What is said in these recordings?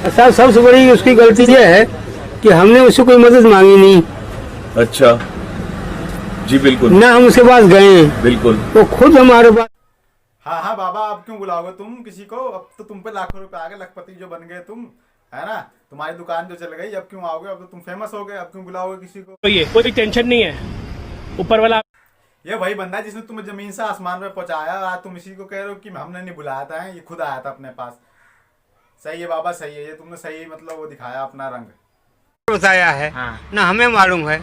साहब सबसे बड़ी उसकी गलती यह है कि हमने उससे कोई मदद मांगी नहीं। अच्छा जी, बिल्कुल ना हम उसके पास गए हैं, बिल्कुल। वो खुद हमारे पास। हाँ हाँ बाबा, अब क्यों बुलाओगे तुम किसी को? अब तो तुम पे लाखों रुपए आ गए, लखपति जो बन गए तुम, है ना? तुम्हारी दुकान जो चल गई, अब क्यों आओगे? अब तो तुम फेमस हो गए, अब क्यों बुलाओगे किसी को? तो ये कोई टेंशन नहीं है, ऊपर वाला। ये वही बंदा है जिसने तुम्हें जमीन से आसमान में पहुंचाया, आज तुम इसी को कह रहे हो कि हमने नहीं बुलाया था, ये खुद आया था अपने पास। सही है बाबा, सही है, ये तुमने सही मतलब वो दिखाया अपना रंग। बताया है, ना हमें मालूम है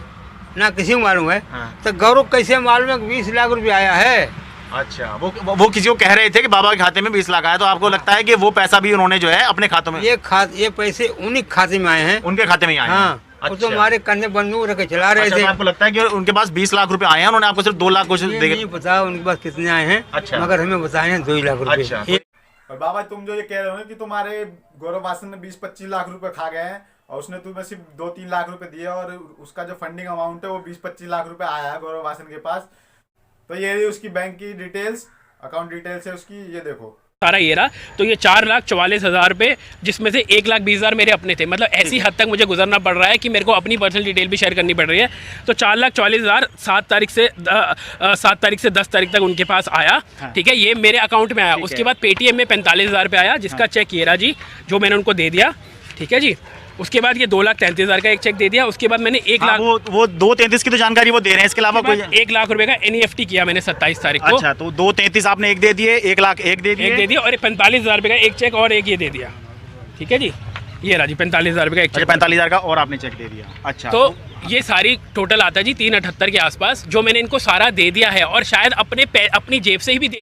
ना किसी को मालूम है। तो गौरव कैसे मालूम है 20 लाख रुपए आया है? अच्छा, वो किसी को कह रहे थे कि बाबा के खाते में 20 लाख आया, तो आपको लगता है कि वो पैसा भी उन्होंने जो है अपने खातों में, ये पैसे उन्हीं के खाते में आए हैं। उनके खाते में ही आए हैं? हाँ, वो तो हमारे कंधे बंदूक रख के चला रहे थे। तो आपको लगता है कि उनके पास 20 लाख रुपए आए हैं, उन्होंने आपको सिर्फ 2 लाख कुछ ये नहीं पता उनके पास कितने आए हैं। अच्छा। मगर हमें बताए हैं 2 लाख रुपए। अच्छा। और बाबा तुम जो ये कह रहे हो ना कि तुम्हारे गौरव वासन ने 20-25 लाख रुपए खा गए हैं और उसने तुम्हें सिर्फ 2-3 लाख रुपए दिए और उसका जो फंडिंग अमाउंट है वो 20-25 लाख रुपए आया है गौरव वासन के पास। तो ये रही उसकी बैंक की डिटेल्स, अकाउंट डिटेल्स है उसकी, ये देखो सारा ये रहा। तो ये 4,44,000 रुपये, जिसमें से 1,20,000 मेरे अपने थे। मतलब ऐसी हद तक मुझे गुजरना पड़ रहा है कि मेरे को अपनी पर्सनल डिटेल भी शेयर करनी पड़ रही है। तो 4,44,000 7 तारीख से 10 तारीख तक उनके पास आया। ठीक है, ये मेरे अकाउंट में आया। उसके बाद पेटीएम में 45,000 रुपये आया, जिसका चेक ये रहा जी, जो मैंने उनको दे दिया। ठीक है जी। उसके बाद ये 2,33,000 का एक चेक दे दिया। उसके बाद मैंने 1 लाख, वो 2,33 की तो जानकारी वो दे रहे हैं, इसके अलावा कोई 1 लाख रुपए का NEFT किया मैंने 27 तारीख को। अच्छा, तो 2,33 आपने एक दे दिए, 1 लाख एक दे दिए, एक दे दिया और 45,000 रुपये का एक चेक और एक ये दे दिया। ठीक है जी, ये रहा जी 45,000 रुपये का एक चेक। 45,000 का और आपने चेक दे दिया। अच्छा, तो ये सारी टोटल आता है जी 378 के आसपास, जो मैंने इनको सारा दे दिया है और शायद अपनी जेब से ही भी दे।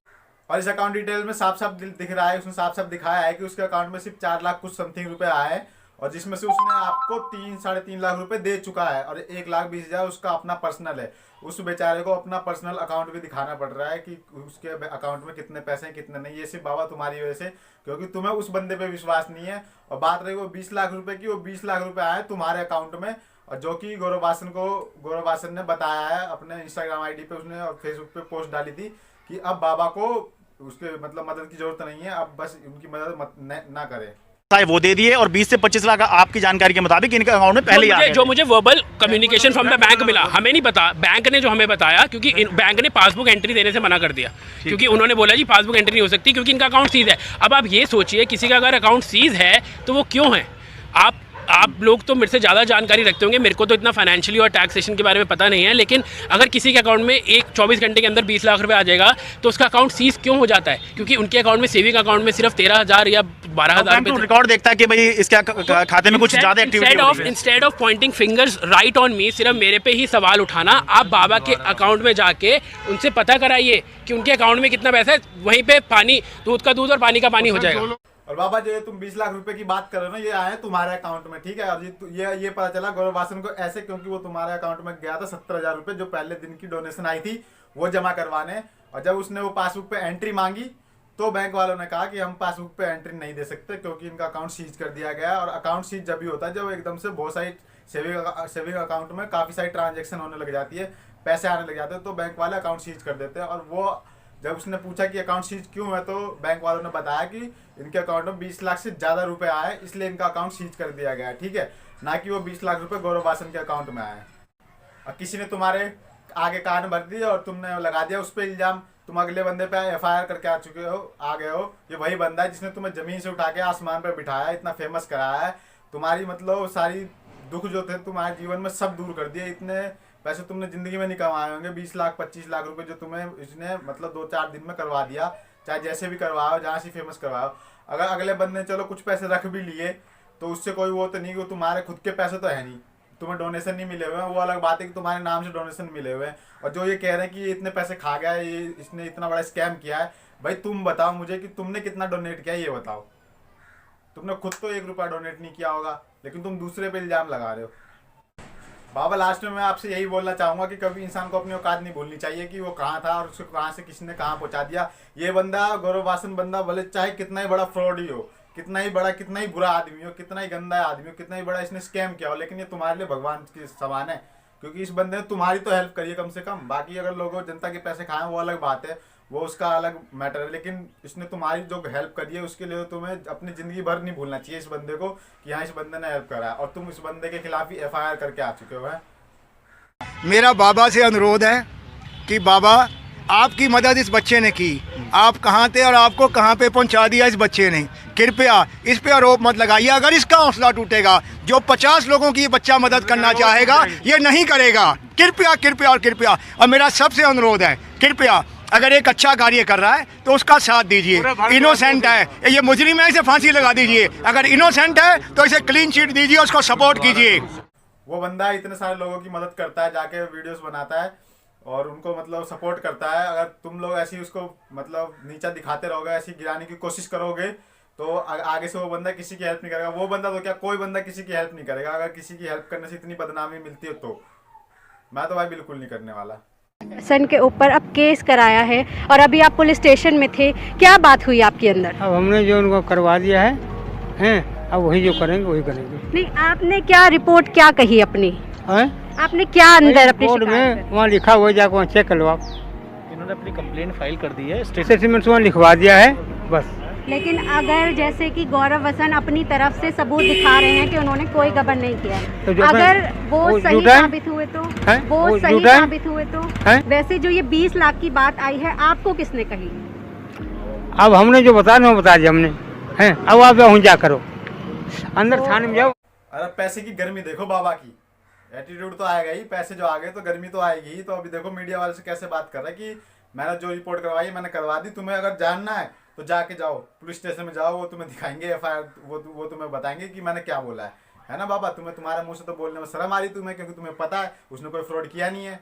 और इस अकाउंट डिटेल में साफ साफ दिख रहा है, उसने साफ साफ दिखाया है कि उसके अकाउंट में सिर्फ 4 लाख कुछ समथिंग रुपए आए हैं और जिसमें से उसने आपको 3-3.5 लाख रुपए दे चुका है और 1,20,000 उसका अपना पर्सनल है। उस बेचारे को अपना पर्सनल अकाउंट भी दिखाना पड़ रहा है कि उसके अकाउंट में कितने पैसे हैं कितने नहीं। ये सिर्फ बाबा तुम्हारी वजह से, क्योंकि तुम्हें उस बंदे पे विश्वास नहीं है। और बात रही वो 20 लाख रुपए की, वो 20 लाख रुपए आए तुम्हारे अकाउंट में, और जो कि गौरव वासन ने बताया है अपने इंस्टाग्राम आईडी पे, उसने और फेसबुक पे पोस्ट डाली थी कि अब बाबा को उसके मतलब मदद की जरूरत नहीं है, अब बस उनकी मदद ना करे। वो दे दिए और 20 से 25 लाख आपकी जानकारी के मुताबिक इनके अकाउंट में पहले ही आ गए। जो मुझे verbal communication from the bank मिला, हमें नहीं पता, बैंक ने जो हमें बताया, क्योंकि बैंक ने पासबुक एंट्री देने से मना कर दिया, क्योंकि उन्होंने बोला जी पासबुक एंट्री नहीं हो सकती क्योंकि इनका अकाउंट सीज है। अब आप ये सोचिए, किसी का अगर अकाउंट सीज है तो वो क्यों है? आप लोग तो मेरे से ज़्यादा जानकारी रखते होंगे, मेरे को तो इतना फाइनेंशियली और टैक्सेशन के बारे में पता नहीं है, लेकिन अगर किसी के अकाउंट में 24 घंटे के अंदर 20 लाख रुपए आ जाएगा तो उसका अकाउंट सीज क्यों हो जाता है? क्योंकि उनके अकाउंट में सेविंग अकाउंट में सिर्फ 13,000 या 12,000 रुपये रिकॉर्ड देखता है कि भाई इसके खाते में कुछ ज़्यादा activity. Instead of Poynting fingers right on me, सिर्फ मेरे पे ही सवाल उठाना, आप बाबा के अकाउंट में जाके उनसे पता कराइए कि उनके अकाउंट में कितना पैसा है। वहीं पे पानी, दूध का दूध और पानी का पानी हो जाएगा। और बाबा जो तुम 20 लाख रुपए की बात कर रहे हो ना, ये आए हैं तुम्हारे अकाउंट में, ठीक है? और ये पता चला गौरव वासन को ऐसे, क्योंकि वो तुम्हारे अकाउंट में गया था 70,000 रुपए जो पहले दिन की डोनेशन आई थी वो जमा करवाने। और जब उसने वो पासबुक पे एंट्री मांगी तो बैंक वालों ने कहा कि हम पासबुक पे एंट्री नहीं दे सकते क्योंकि इनका अकाउंट सीज कर दिया गया है। और अकाउंट सीज जब भी होता है जब एकदम से बहुत सारी सेविंग अकाउंट में काफी सारी ट्रांजेक्शन होने लग जाती है, पैसे आने लग जाते हैं, तो बैंक वाले अकाउंट सीज कर देते हैं। और वो जब उसने पूछा कि अकाउंट सीज क्यों है तो बैंक वालों ने बताया कि इनके अकाउंट में 20 लाख से ज्यादा रुपए आए, इसलिए इनका अकाउंट सीज कर दिया गया है, ठीक है? ना कि वो 20 लाख रुपए गौरव वासन के अकाउंट में आए। और किसी ने तुम्हारे आगे कान भर दिए और तुमने लगा दिया उस पर इल्जाम, तुम अगले बंदे पे FIR करके आ गए हो। ये वही बंदा है जिसने तुम्हें जमीन से उठा के आसमान पे बिठाया, इतना फेमस कराया है, तुम्हारी मतलब सारी दुख जो थे तुम्हारे जीवन में सब दूर कर दिए। इतने पैसे तुमने जिंदगी में नहीं कमाए होंगे, 20 लाख 25 लाख रुपए जो तुम्हें इसने मतलब 2-4 दिन में करवा दिया, चाहे जैसे भी करवाओ, जहाँ से फेमस करवाओ। अगर अगले बंदे चलो कुछ पैसे रख भी लिए तो उससे कोई वो तो नहीं, वो तुम्हारे खुद के पैसे तो है नहीं, तुम्हें डोनेशन नहीं मिले हुए हैं, वो अलग बात है कि तुम्हारे नाम से डोनेशन मिले हुए हैं। और जो ये कह रहे हैं कि ये इतने पैसे खा गया है, ये इसने इतना बड़ा स्कैम किया है, भाई तुम बताओ मुझे कि तुमने कितना डोनेट किया ये बताओ। तुमने खुद तो 1 रुपया डोनेट नहीं किया होगा, लेकिन तुम दूसरे पे इल्जाम लगा रहे हो। बाबा लास्ट में मैं आपसे यही बोलना चाहूंगा कि कभी इंसान को अपनी औकात नहीं भूलनी चाहिए कि वो कहाँ था और उसको कहाँ से किसी ने कहाँ पहुंचा दिया। ये बंदा गौरव वासन बंदा भले चाहे कितना ही बड़ा फ्रॉड ही हो, कितना ही बुरा आदमी हो, कितना ही गंदा आदमी हो, कितना ही बड़ा इसने स्कैम किया हो, लेकिन ये तुम्हारे लिए भगवान के समान है, क्योंकि इस बंदे ने तुम्हारी तो हेल्प करी है कम से कम। बाकी अगर लोगों जनता के पैसे खाए वो अलग बात है, वो उसका अलग मैटर है, लेकिन इसने तुम्हारी जो हेल्प करी है उसके लिए तुम्हें अपनी ज़िंदगी भर नहीं भूलना चाहिए इस बंदे को कि हाँ इस बंदे ने हेल्प करा है, और तुम इस बंदे के खिलाफ ही FIR करके आ चुके हो। मेरा बाबा से अनुरोध है कि बाबा आपकी मदद इस बच्चे ने की, आप कहाँ थे और आपको कहाँ पे पहुँचा दिया इस बच्चे ने, कृपया इस पे आरोप मत लगाइए। अगर इसका हौसला टूटेगा, जो 50 लोगों की ये बच्चा मदद करना चाहेगा ये नहीं करेगा। कृपया कृपया और कृपया, और मेरा सबसे अनुरोध है, कृपया अगर एक अच्छा कार्य कर रहा है तो उसका साथ दीजिए। इनोसेंट है, ये मुजरिम है, इसे फांसी लगा दीजिए। अगर इनोसेंट है तो इसे क्लीन चिट दीजिए, उसको सपोर्ट कीजिए। वो बंदा इतने सारे लोगों की मदद करता है, जाके वीडियोस बनाता है और उनको मतलब सपोर्ट करता है। अगर तुम लोग ऐसी उसको मतलब नीचा दिखाते रहोगे, ऐसी गिराने की कोशिश करोगे तो आगे से वो बंदा किसी की हेल्प नहीं करेगा। वो बंदा तो क्या, कोई बंदा किसी की हेल्प नहीं करेगा। अगर किसी की हेल्प करने से इतनी बदनामी मिलती है तो मैं तो भाई बिल्कुल नहीं करने वाला। सन के ऊपर अब केस कराया है और अभी आप पुलिस स्टेशन में थे, क्या बात हुई आपके अंदर? अब हमने जो उनको करवा दिया है अब वही जो करेंगे वही करेंगे। नहीं, आपने क्या रिपोर्ट क्या कही अपनी? हैं? आपने क्या अंदर अपनी कोर्ट शिकायत में वहाँ लिखा हुआ है, जाकर वहाँ चेक कर लो आप। इन्होंने अपनी कंप्लेंट फाइल कर दी है, स्टेटमेंट वहाँ लिखवा दिया है बस। लेकिन अगर जैसे कि गौरव वसन अपनी तरफ से सबूत दिखा रहे हैं कि उन्होंने कोई गबन नहीं किया, तो जो अगर वो सही झूठा है? साबित हुए तो हैं? वो सही झूठा है? साबित हुए तो हैं? वैसे जो ये 20 लाख की बात आई है आपको किसने कही? अब हमने जो बताया वो बता दिया हमने हैं। अब आप वहीं जा करो, अंदर थाने में जाओ। अरे पैसे की गर्मी देखो बाबा की, एटीट्यूड तो आएगा ही, पैसे जो आ गए तो गर्मी तो आएगी ही। तो अभी देखो मीडिया वाले से कैसे बात कर रहा है कि मैंने जो रिपोर्ट करवाई मैंने करवा दी, तुम्हें अगर जानना है तो जाके जाओ पुलिस स्टेशन में जाओ, वो तुम्हें दिखाएंगे FIR, वो तुम्हें बताएंगे कि मैंने क्या बोला है ना बाबा। तुम्हारे मुंह से तो बोलने में शर्म आ रही तुम्हें, क्योंकि तुम्हें पता है उसने कोई फ्रॉड किया नहीं है।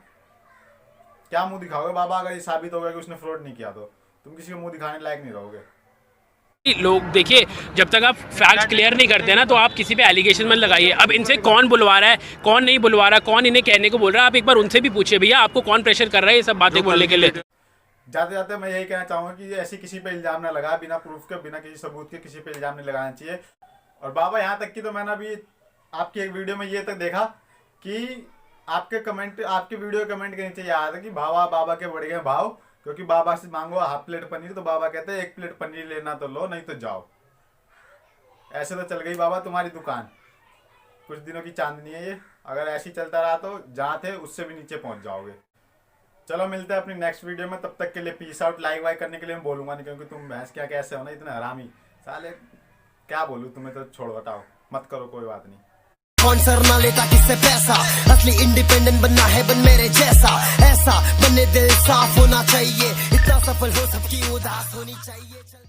क्या मुंह दिखाओगे बाबा? अगर ये साबित हो गया कि उसने फ्रॉड नहीं किया तो तुम किसी को मुंह दिखाने लायक नहीं रहोगे। लोग देखिए, जब तक आप फैक्ट क्लियर नहीं करते ना तो आप किसी पे एलिगेशन मत लगाइए। अब इनसे कौन बुलवा रहा है, कौन नहीं बुलवा रहा, कौन इन्हें कहने को बोल रहा है, आप एक बार उनसे भी पूछिए भैया आपको कौन प्रेशर कर रहा है ये सब बातें बोलने के लिए। जाते जाते मैं यही कहना चाहूँगा कि ऐसी किसी पे इल्जाम ना लगा, बिना प्रूफ के, बिना किसी सबूत के किसी पे इल्जाम नहीं लगाना चाहिए। और बाबा यहाँ तक कि तो मैंने अभी आपकी एक वीडियो में ये तक देखा कि आपके वीडियो कमेंट के नीचे ये आया था कि बाबा के बढ़ गए भाव, क्योंकि बाबा से मांगो हाफ प्लेट पनीर तो बाबा कहते हैं 1 प्लेट पनीर लेना तो लो, नहीं तो जाओ। ऐसे तो चल गई बाबा तुम्हारी दुकान, कुछ दिनों की चांदनी है ये। अगर ऐसे ही चलता रहा तो जहाँ थे उससे भी नीचे पहुँच जाओगे। चलो मिलते हैं अपनी नेक्स्ट वीडियो में, तब तक के लिए पीस आउट। लाइक वाइक करने के लिए मैं बोलूँगा नहीं, क्योंकि तुम भैंस क्या कैसे हो ना, इतने हरामी साले, क्या बोलूँ तुम्हें, तो छोड़ो हटाओ, मत करो, कोई बात नहीं। कौन सर ना लेता किससे पैसा, असली इंडिपेंडेंट बनना है बन मेरे जैसा, ऐसा बने दिल साफ होना चाहिए, इतना सफल हो सबकी उदास होनी चाहिए। चल